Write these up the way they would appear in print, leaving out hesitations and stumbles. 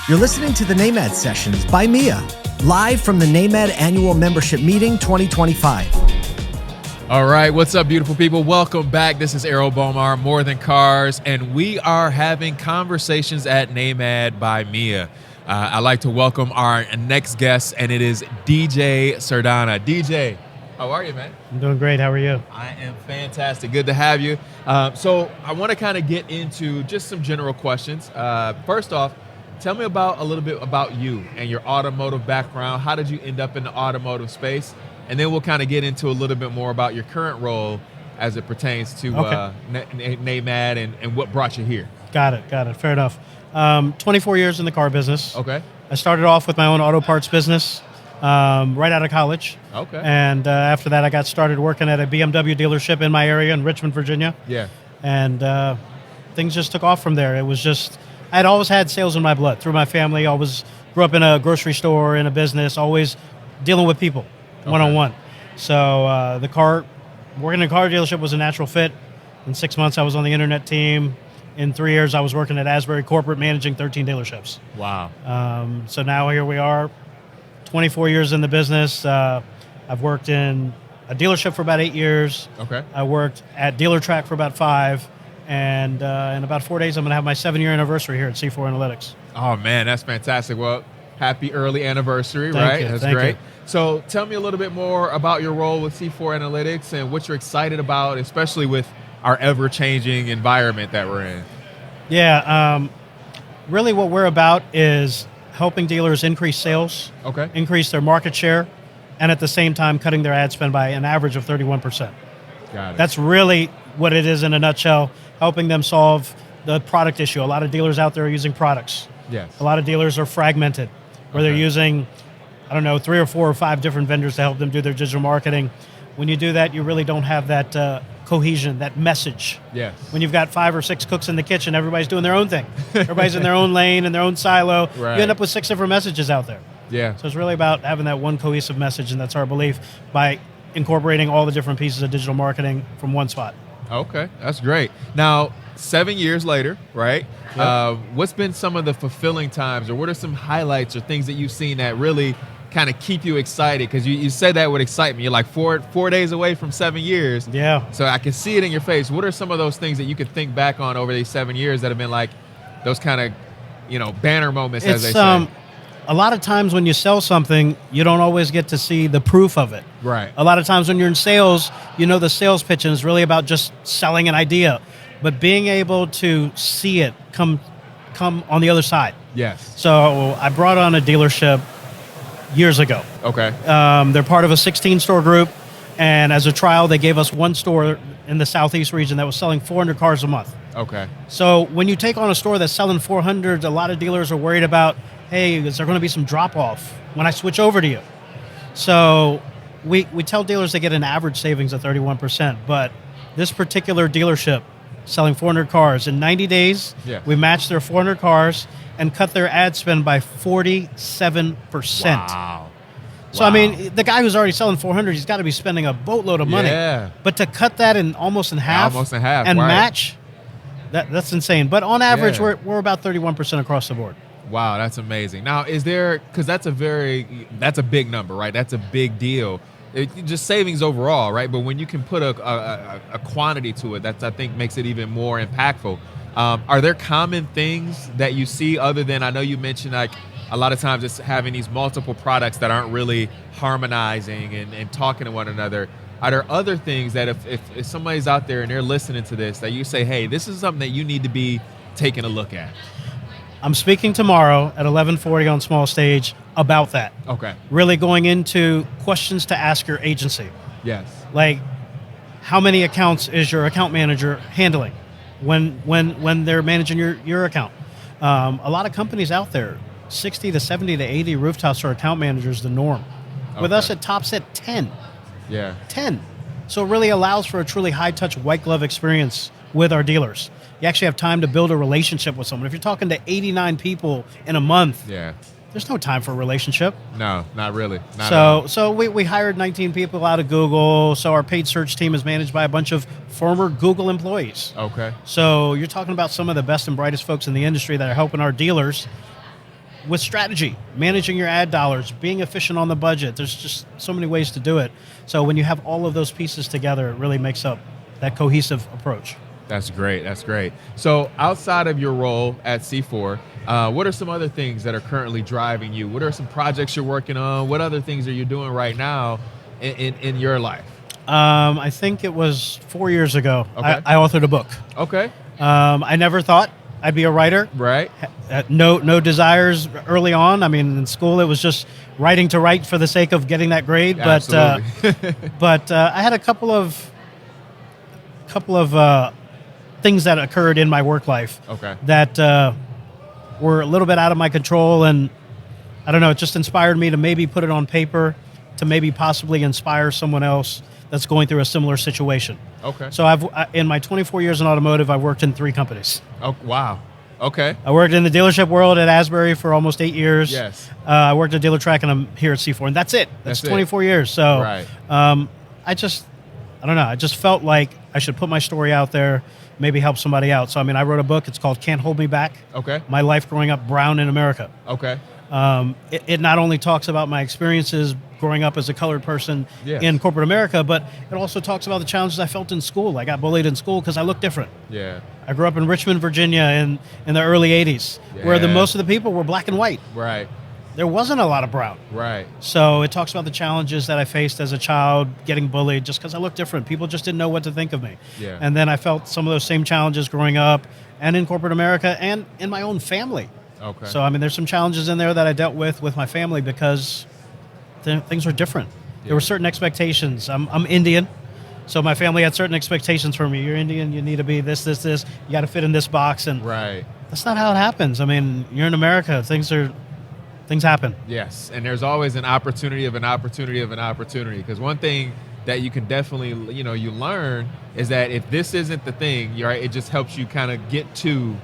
You're listening to the NAMAD Sessions by Mia, live from the NAMAD Annual Membership Meeting 2025. All right, what's up, beautiful people? Welcome back. This is Errol Bomar, More Than Cars, and we are having conversations at NAMAD by Mia. I'd like to welcome our next guest, and it is DJ Sardana. DJ, how are you, man? I'm doing great. How are you? I am fantastic. Good to have you. So I want to kind of get into just some general questions. First off, tell me a little bit about you and your automotive background. How did you end up in the automotive space? And then we'll kind of get into a little bit more about your current role as it pertains to NAMAD and what brought you here. Got it. Fair enough. 24 years in the car business. Okay. I started off with my own auto parts business right out of college. Okay. And after that, I got started working at a BMW dealership in my area in Richmond, Virginia. Yeah. And things just took off from there. It was just, I'd always had sales in my blood through my family. Always grew up in a grocery store, in a business, always dealing with people one-on-one. So working in a car dealership was a natural fit. In 6 months, I was on the internet team. In 3 years, I was working at Asbury Corporate, managing 13 dealerships. Wow. So now here we are, 24 years in the business. I've worked in a dealership for about 8 years. Okay. I worked at Dealer Track for about 5. And in about 4 days, I'm going to have my 7-year anniversary here at C4 Analytics. Oh, man, that's fantastic. Well, happy early anniversary, Thank right? you, That's thank great. you. So tell me a little bit more about your role with C4 Analytics and what you're excited about, especially with our ever-changing environment that we're in. Yeah, really what we're about is helping dealers increase sales, Okay. increase their market share, and at the same time cutting their ad spend by an average of 31%. Got it. That's really what it is in a nutshell, helping them solve the product issue. A lot of dealers out there are using products. Yes. A lot of dealers are fragmented, where they're Okay. using, 3 or 4 or 5 different vendors to help them do their digital marketing. When you do that, you really don't have that cohesion, that message. Yes. When you've got 5 or 6 cooks in the kitchen, everybody's doing their own thing. Everybody's in their own lane, in their own silo. Right. You end up with 6 different messages out there. Yeah. So it's really about having that one cohesive message, and that's our belief, by incorporating all the different pieces of digital marketing from one spot. Okay, that's great. Now, 7 years later, right? Yep. What's been some of the fulfilling times, or what are some highlights or things that you've seen that really kind of keep you excited? Because you said that with excitement. You're like 4 days away from 7 years. Yeah. So I can see it in your face. What are some of those things that you could think back on over these 7 years that have been like those kind of, banner moments, as they say? A lot of times when you sell something, you don't always get to see the proof of it. Right. A lot of times when you're in sales, the sales pitch, and it's really about just selling an idea. But being able to see it come on the other side. Yes. So I brought on a dealership years ago. Okay. They're part of a 16-store group, and as a trial, they gave us one store in the Southeast region that was selling 400 cars a month. Okay. So when you take on a store that's selling 400, a lot of dealers are worried about, hey, is there going to be some drop-off when I switch over to you? So we tell dealers they get an average savings of 31%, but this particular dealership selling 400 cars, in 90 days, Yes. we matched their 400 cars and cut their ad spend by 47%. Wow. So, the guy who's already selling 400, he's got to be spending a boatload of money. Yeah. But to cut that almost in half and and right. match, that's insane. But on average, Yeah. we're about 31% across the board. Wow, that's amazing. Now, because that's a big number, right? That's a big deal. Just savings overall, right? But when you can put a quantity to it, I think makes it even more impactful. Are there common things that you see other than, I know you mentioned like a lot of times it's having these multiple products that aren't really harmonizing and talking to one another. Are there other things that if somebody's out there and they're listening to this, that you say, hey, this is something that you need to be taking a look at? I'm speaking tomorrow at 11:40 on Small Stage about that. Okay. Really going into questions to ask your agency. Yes. Like, how many accounts is your account manager handling when they're managing your account? A lot of companies out there, 60 to 70 to 80 rooftops for account managers, the norm. With Okay. us, it tops at 10. Yeah. 10. So it really allows for a truly high-touch, white-glove experience with our dealers. You actually have time to build a relationship with someone. If you're talking to 89 people in a month, Yeah. there's no time for a relationship. No, not really. Not at all. So we hired 19 people out of Google. So our paid search team is managed by a bunch of former Google employees. Okay. So you're talking about some of the best and brightest folks in the industry that are helping our dealers with strategy, managing your ad dollars, being efficient on the budget. There's just so many ways to do it. So when you have all of those pieces together, it really makes up that cohesive approach. That's great. That's great. So outside of your role at C4, what are some other things that are currently driving you? What are some projects you're working on? What other things are you doing right now in your life? I think it was 4 years ago. Okay. I authored a book. Okay. I never thought I'd be a writer. Right. No desires early on. I mean, in school it was just writing to write for the sake of getting that grade. Absolutely. But I had a couple of things that occurred in my work life. Okay. That were a little bit out of my control, and I don't know. It just inspired me to maybe put it on paper, to maybe possibly inspire someone else that's going through a similar situation. Okay. So in my 24 years in automotive, I've worked in 3 companies. Oh, wow. Okay. I worked in the dealership world at Asbury for almost 8 years. Yes. I worked at Dealer Track, and I'm here at C4, and that's it. That's 24 years. So Right. I don't know. I just felt like I should put my story out there, maybe help somebody out. So, I mean, I wrote a book. It's called Can't Hold Me Back. Okay. My Life Growing Up Brown in America. Okay. It not only talks about my experiences growing up as a colored person Yes. in corporate America, but it also talks about the challenges I felt in school. I got bullied in school because I looked different. Yeah. I grew up in Richmond, Virginia in the early 80s, where Yeah. most of the people were black and white. Right. There wasn't a lot of brown. Right. So it talks about the challenges that I faced as a child, getting bullied just because I looked different. People just didn't know what to think of me. Yeah. And then I felt some of those same challenges growing up and in corporate America and in my own family. Okay. So, I mean, there's some challenges in there that I dealt with my family because things were different. There were certain expectations. I'm Indian, so my family had certain expectations for me. You're Indian, you need to be this. You got to fit in this box. And Right. that's not how it happens. I mean, you're in America. Things happen. Yes, and there's always an opportunity of an opportunity of an opportunity. Because one thing that you can definitely, you learn is that if this isn't the thing, right, it just helps you kind of get to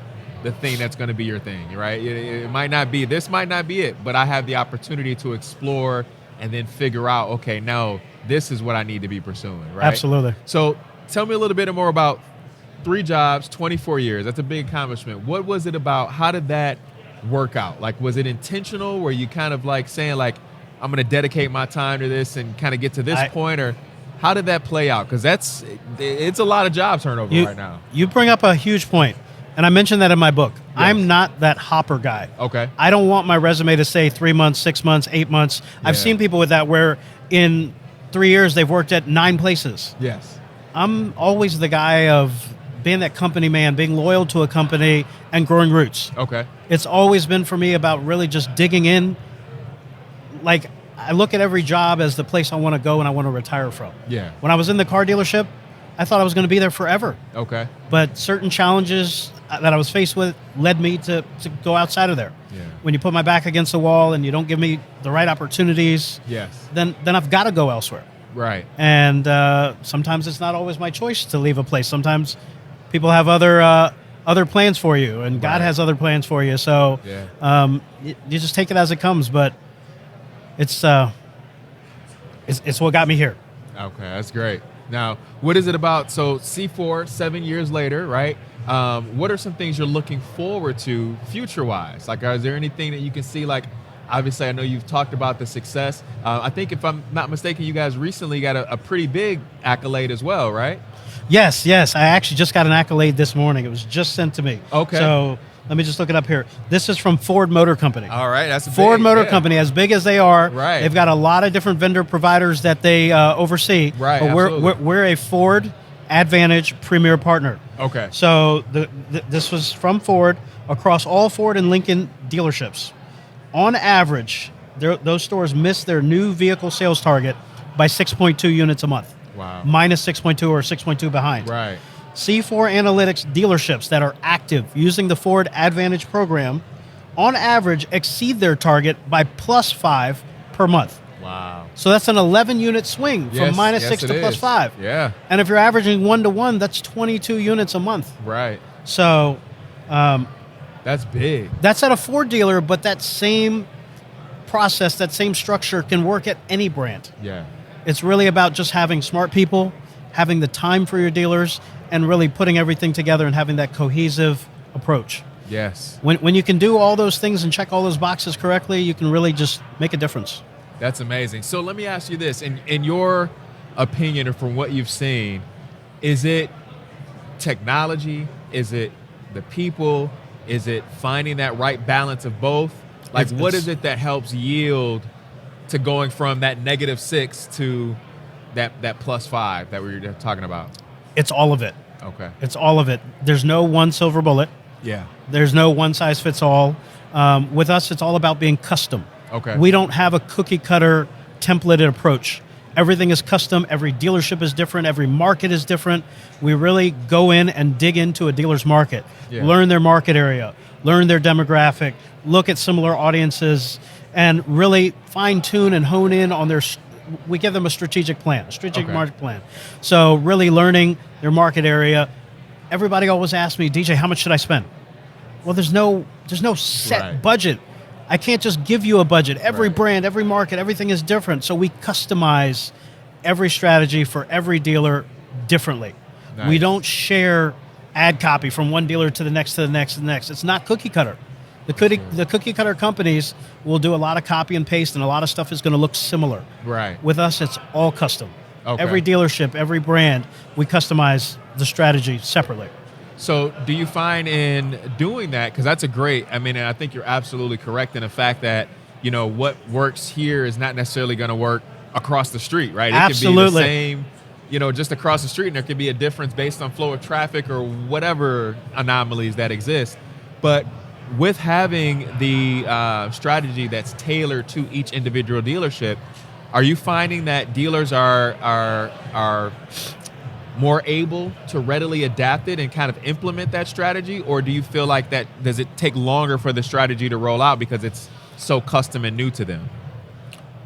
the thing that's going to be your thing, right? It might not be, this might not be it, but I have the opportunity to explore and then figure out, okay, now this is what I need to be pursuing, right? Absolutely. So tell me a little bit more about 3 jobs, 24 years. That's a big accomplishment. What was it about? How did that work out? Like, was it intentional? Were you kind of like saying like, I'm going to dedicate my time to this and kind of get to this point? Or how did that play out? Because it's a lot of job turnover right now. You bring up a huge point, and I mentioned that in my book. Yes. I'm not that hopper guy. Okay. I don't want my resume to say 3 months, 6 months, 8 months. Yeah. I've seen people with that where in 3 years they've worked at 9 places. Yes. I'm always the guy of being that company man, being loyal to a company and growing roots. Okay. It's always been for me about really just digging in. Like, I look at every job as the place I want to go and I want to retire from. Yeah. When I was in the car dealership, I thought I was going to be there forever. Okay. But certain challenges that I was faced with led me to go outside of there. Yeah. When you put my back against the wall and you don't give me the right opportunities, yes, then I've got to go elsewhere. Right. And sometimes it's not always my choice to leave a place. Sometimes people have other plans for you, and God has other plans for you. So you just take it as it comes. But it's what got me here. Okay, that's great. Now, what is it about? So C4, 7 years later, right? What are some things you're looking forward to future-wise? Like, is there anything that you can see? Like, obviously, I know you've talked about the success. I think, if I'm not mistaken, you guys recently got a pretty big accolade as well, right? Yes. I actually just got an accolade this morning. It was just sent to me. Okay. So let me just look it up here. This is from Ford Motor Company. All right, that's a Ford Motor Company, as big as they are. Right. They've got a lot of different vendor providers that they oversee. Right. But we're a Ford Advantage Premier Partner. Okay. So this was from Ford across all Ford and Lincoln dealerships. On average, those stores miss their new vehicle sales target by 6.2 units a month. Wow. Minus 6.2 or 6.2 behind. Right. C4 Analytics dealerships that are active using the Ford Advantage program, on average, exceed their target by +5 per month. Wow. So that's an 11-unit swing from -6 to +5. Yeah. And if you're averaging 1-to-1, that's 22 units a month. Right. So that's big. That's at a Ford dealer, but that same process, that same structure can work at any brand. Yeah. It's really about just having smart people, having the time for your dealers, and really putting everything together and having that cohesive approach. Yes. When you can do all those things and check all those boxes correctly, you can really just make a difference. That's amazing. So let me ask you this. In your opinion or from what you've seen, is it technology? Is it the people? Is it finding that right balance of both? Like, what is it that helps yield to going from that -6 to that +5 that we were talking about? It's all of it. Okay. It's all of it. There's no one silver bullet. Yeah. There's no one size fits all. With us, it's all about being custom. Okay. We don't have a cookie cutter templated approach. Everything is custom. Every dealership is different. Every market is different. We really go in and dig into a dealer's market, learn their market area, learn their demographic, look at similar audiences, and really fine tune and hone in on their. We give them a strategic plan, a strategic market plan. So really learning their market area. Everybody always asks me, DJ, how much should I spend? Well, there's no set budget. I can't just give you a budget. Every brand, every market, everything is different. So we customize every strategy for every dealer differently. Nice. We don't share ad copy from one dealer to the next, to the next, to the next. It's not cookie cutter. The cookie cutter companies will do a lot of copy and paste, and a lot of stuff is going to look similar. Right. With us, it's all custom. Okay. Every dealership, every brand, we customize the strategy separately. So do you find in doing that, because that's and I think you're absolutely correct in the fact that, what works here is not necessarily going to work across the street, right? Absolutely. It could be the same, just across the street, and there could be a difference based on flow of traffic or whatever anomalies that exist. But with having the strategy that's tailored to each individual dealership, are you finding that dealers are more able to readily adapt it and kind of implement that strategy? Or do you feel like does it take longer for the strategy to roll out because it's so custom and new to them?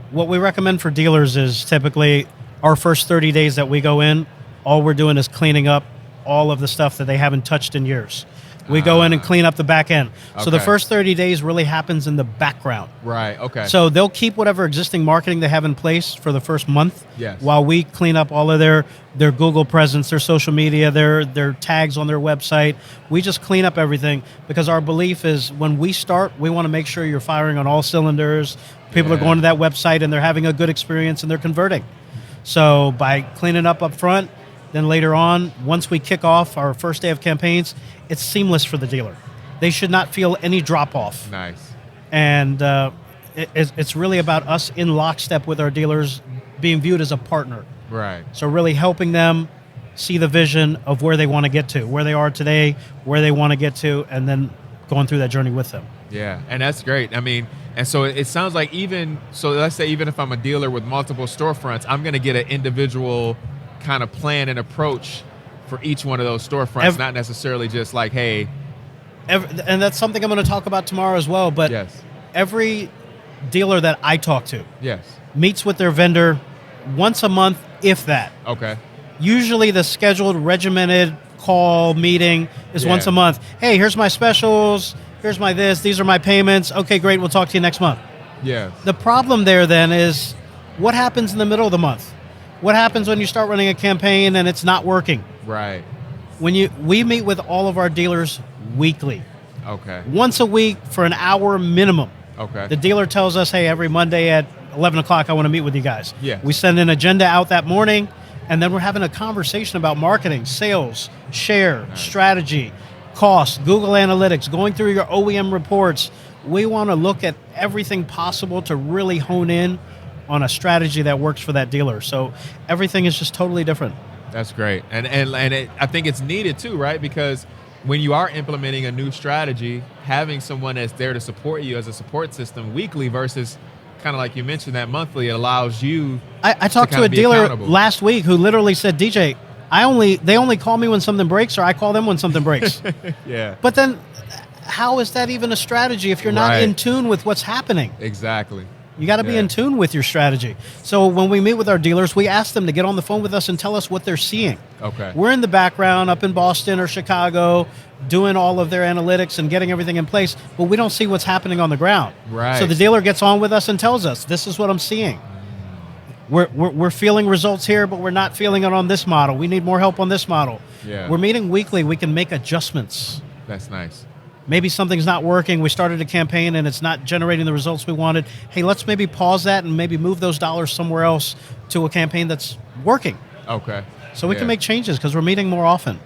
What we recommend for dealers is typically our first 30 days that we go in, all we're doing is cleaning up all of the stuff that they haven't touched in years. We go in and clean up the back end. So the first 30 days really happens in the background. Right, okay. So they'll keep whatever existing marketing they have in place for the first month while we clean up all of their Google presence, their social media, their tags on their website. We just clean up everything because our belief is when we start, we want to make sure you're firing on all cylinders. People are going to that website and they're having a good experience and they're converting. So by cleaning up front, then later on, once we kick off our first day of campaigns, it's seamless for the dealer. They should not feel any drop-off. Nice. And it's really about us in lockstep with our dealers being viewed as a partner. Right. So really helping them see the vision of where they want to get to, where they are today, where they want to get to, and then going through that journey with them. Yeah, and that's great. And so it sounds like let's say even if I'm a dealer with multiple storefronts, I'm going to get an individual kind of plan and approach for each one of those storefronts, not necessarily just like, hey. And that's something I'm going to talk about tomorrow as well, but every dealer that I talk to meets with their vendor once a month, if that. Okay. Usually the scheduled regimented call meeting is once a month. Hey, here's my specials, here's my these are my payments. Okay, great, we'll talk to you next month. Yeah. The problem there then is what happens in the middle of the month? What happens when you start running a campaign and it's not working? Right. We meet with all of our dealers weekly. Okay. Once a week for an hour minimum. Okay. The dealer tells us, hey, every Monday at 11 o'clock, I want to meet with you guys. Yeah. We send an agenda out that morning, and then we're having a conversation about marketing, sales, share, strategy, cost, Google Analytics, going through your OEM reports. We want to look at everything possible to really hone in on a strategy that works for that dealer. So everything is just totally different. That's great. And I think it's needed too, right? Because when you are implementing a new strategy, having someone that's there to support you as a support system weekly versus kind of like you mentioned that monthly, it allows you I talked to a dealer last week who literally said, DJ, they only call me when something breaks, or I call them when something breaks. Yeah. But then how is that even a strategy if you're not in tune with what's happening? Exactly. You got to be in tune with your strategy. So when we meet with our dealers, we ask them to get on the phone with us and tell us what they're seeing. Okay. We're in the background up in Boston or Chicago doing all of their analytics and getting everything in place, but we don't see what's happening on the ground. Right. So the dealer gets on with us and tells us, this is what I'm seeing. We're feeling results here, but we're not feeling it on this model. We need more help on this model. Yeah. We're meeting weekly. We can make adjustments. That's nice. maybe something's not working. We started a campaign and it's not generating the results we wanted. Hey, let's maybe pause that and maybe move those dollars somewhere else to a campaign that's working. Okay. So we can make changes because we're meeting more often.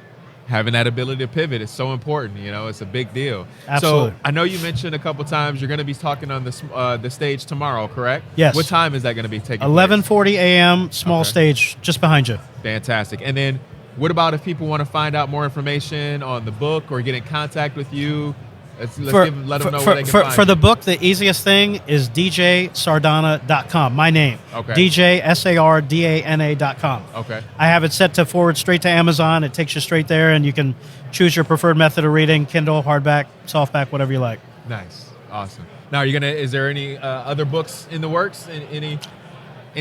Having that ability to pivot is so important. It's a big deal. Absolutely. So I know you mentioned a couple times you're going to be talking on the stage tomorrow, correct? Yes. What time is that going to be taking 11:40 a.m. Small stage, just behind you. Fantastic. And then what about if people want to find out more information on the book or get in contact with you? Let them know where they can find For you. the book, the easiest thing is djsardana.com. My name. Okay. djsardana.com. Okay. I have it set to forward straight to Amazon. It takes you straight there, and you can choose your preferred method of reading: Kindle, hardback, softback, whatever you like. Nice. Awesome. Now, is there any other books in the works? Any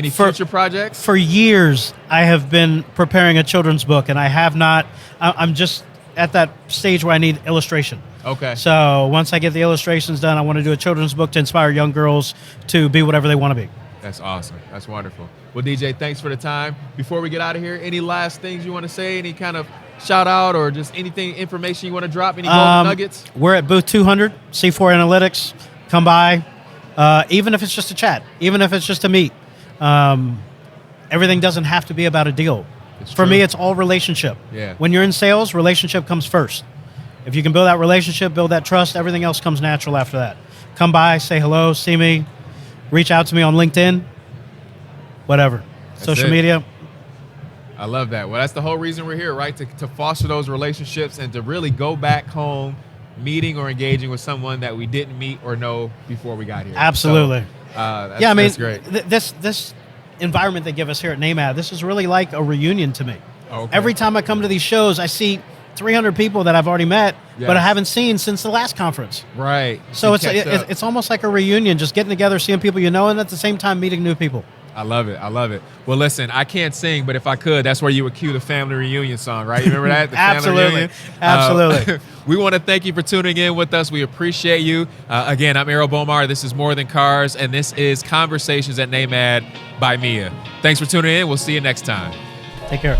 future projects? For years, I have been preparing a children's book, and I have not. I'm just at that stage where I need illustration. Okay. So once I get the illustrations done, I want to do a children's book to inspire young girls to be whatever they want to be. That's awesome. That's wonderful. Well, DJ, thanks for the time. Before we get out of here, any last things you want to say? Any kind of shout out or just information you want to drop? Any golden nuggets? We're at booth 200, C4 Analytics. Come by, even if it's just a chat, even if it's just a meet. Everything doesn't have to be about a deal. For me, it's all relationship. Yeah. When you're in sales, relationship comes first. If you can build that relationship, build that trust, everything else comes natural after that. Come by, say hello, see me, reach out to me on LinkedIn, whatever. Social media. I love that. Well, that's the whole reason we're here, right? To foster those relationships and to really go back home meeting or engaging with someone that we didn't meet or know before we got here. Absolutely. So, that's great. This environment they give us here at NAMAD, this is really like a reunion to me. Okay. Every time I come to these shows, I see 300 people that I've already met, but I haven't seen since the last conference. Right. So it's almost like a reunion, just getting together, seeing people you know, and at the same time meeting new people. I love it. I love it. Well, listen, I can't sing, but if I could, that's where you would cue the family reunion song, right? You remember that? The Absolutely. Family reunion? Absolutely. We want to thank you for tuning in with us. We appreciate you. Again, I'm Errol Bomar. This is More Than Cars, and this is Conversations at NAMAD by Mia. Thanks for tuning in. We'll see you next time. Take care.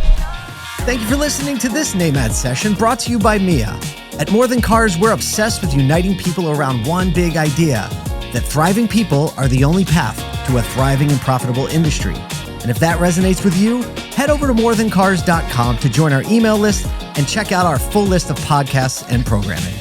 Thank you for listening to this NAMAD session brought to you by Mia. At More Than Cars, we're obsessed with uniting people around one big idea, that thriving people are the only path to a thriving and profitable industry. And if that resonates with you, head over to morethancars.com to join our email list and check out our full list of podcasts and programming.